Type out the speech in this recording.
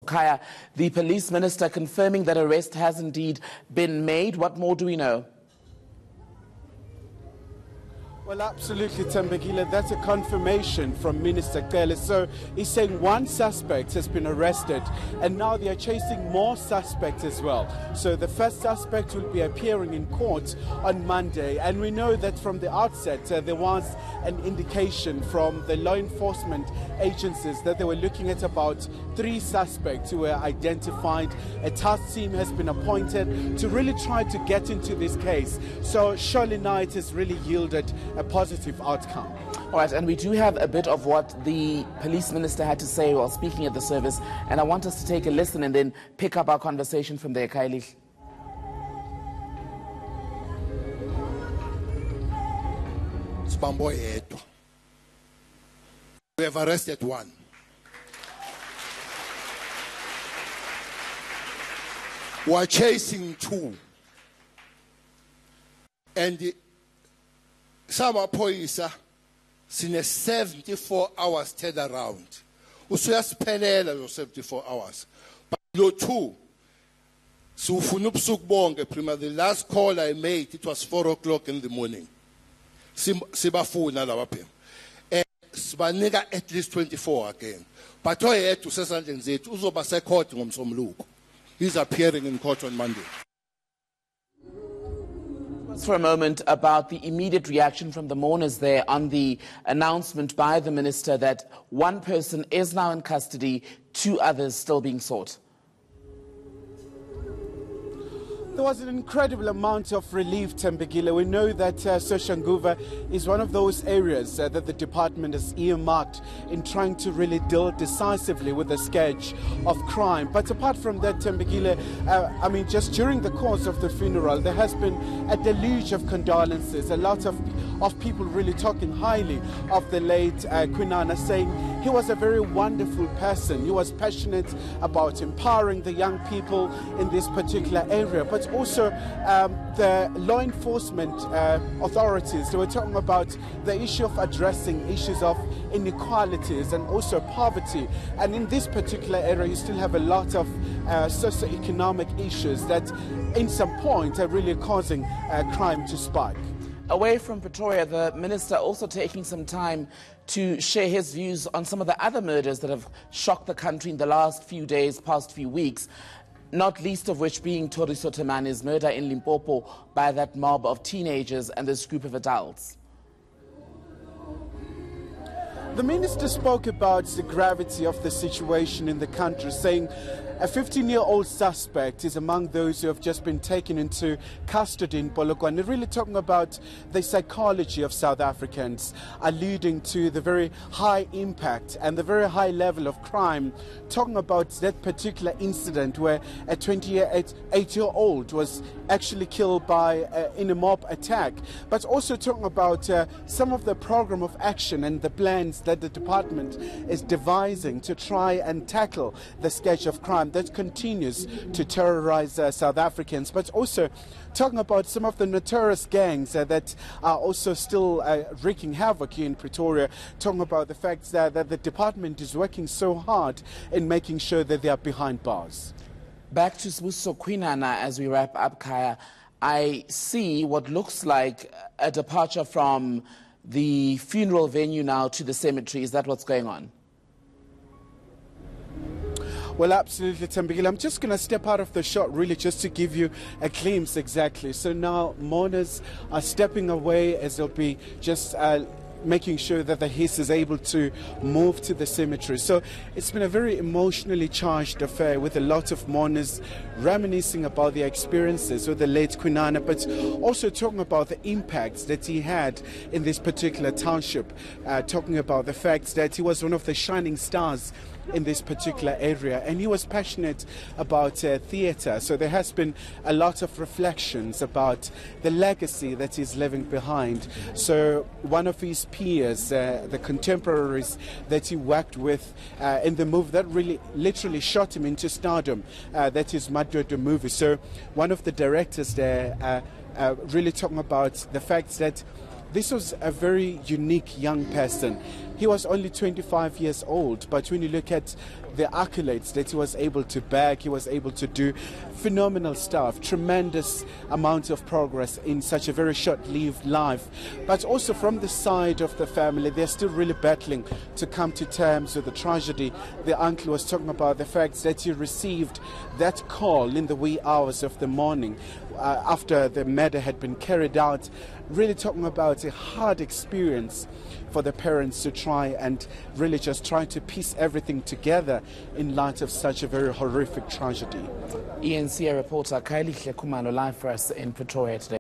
Kaya, the police minister confirming that arrest has indeed been made. What more do we know? Well, absolutely, Tembegile. That's a confirmation from Minister Kele. So he's saying one suspect has been arrested, and now they are chasing more suspects as well. So the first suspect will be appearing in court on Monday. And we know that from the outset, there was an indication from the law enforcement agencies that they were looking at about 3 suspects who were identified. A task team has been appointed to really try to get into this case. So surely now it has really yielded a positive outcome. All right, and we do have a bit of what the police minister had to say while speaking at the service, and I want us to take a listen and then pick up our conversation from there, Kylie. We have arrested 1. We are chasing 2. And some appointments in a 74 hours turnaround. Usuyasiphelela lo 74 hours. But lo 2, sufuna ubusuku bonke prima. The last call I made, it was 4 o'clock in the morning. Sibafuna laba phe. Sibanika at least 24 again. But oyedwa usesandleni zethu uzoba secourt ngomsombuluko. He's appearing in court on Monday. For a moment about the immediate reaction from the mourners there on the announcement by the minister that 1 person is now in custody, 2 others still being sought. There was an incredible amount of relief, Tembegile. We know that Soshanguve is one of those areas that the department has earmarked in trying to really deal decisively with the scourge of crime. But apart from that, Tembegile, I mean, just during the course of the funeral, there has been a deluge of condolences. A lot of people really talking highly of the late Khwinana, saying he was a very wonderful person. He was passionate about empowering the young people in this particular area. But also the law enforcement authorities, they were talking about the issue of addressing issues of inequalities and also poverty. And in this particular area, you still have a lot of socioeconomic issues that in some point are really causing crime to spike. Away from Pretoria, the minister also taking some time to share his views on some of the other murders that have shocked the country in the last few days, past few weeks, not least of which being Thoriso Themane's murder in Limpopo by that mob of teenagers and this group of adults. The minister spoke about the gravity of the situation in the country, saying a 15-year-old suspect is among those who have just been taken into custody in Polokwane, really talking about the psychology of South Africans, alluding to the very high impact and the very high level of crime, talking about that particular incident where a 28-year-old was actually killed in a mob attack, but also talking about some of the program of action and the plans that the department is devising to try and tackle the scourge of crime that continues to terrorize South Africans, but also talking about some of the notorious gangs that are also still wreaking havoc here in Pretoria, talking about the fact that the department is working so hard in making sure that they are behind bars. Back to Sibusiso Khwinana as we wrap up, Kaya. I see what looks like a departure from the funeral venue now to the cemetery. Is that what's going on? Well, absolutely, Tembegile. I'm just going to step out of the shot really just to give you a glimpse exactly. So now mourners are stepping away as they'll be just making sure that the hearse is able to move to the cemetery. So it's been a very emotionally charged affair with a lot of mourners reminiscing about their experiences with the late Khwinana, but also talking about the impacts that he had in this particular township, talking about the fact that he was one of the shining stars in this particular area, and he was passionate about theatre. So there has been a lot of reflections about the legacy that he's leaving behind. So one of his peers, the contemporaries that he worked with in the movie that really literally shot him into stardom, that is Matwetwe movie. So one of the directors there really talking about the fact that This was a very unique young person. He was only 25 years old, but when you look at the accolades that he was able to bag, he was able to do phenomenal stuff, tremendous amounts of progress in such a very short-lived life. But also from the side of the family, they're still really battling to come to terms with the tragedy. The uncle was talking about the fact that he received that call in the wee hours of the morning after the murder had been carried out, really talking about a hard experience for the parents to try and really just try to piece everything together in light of such a very horrific tragedy. ENC reporter Khwinana live for us in Pretoria today.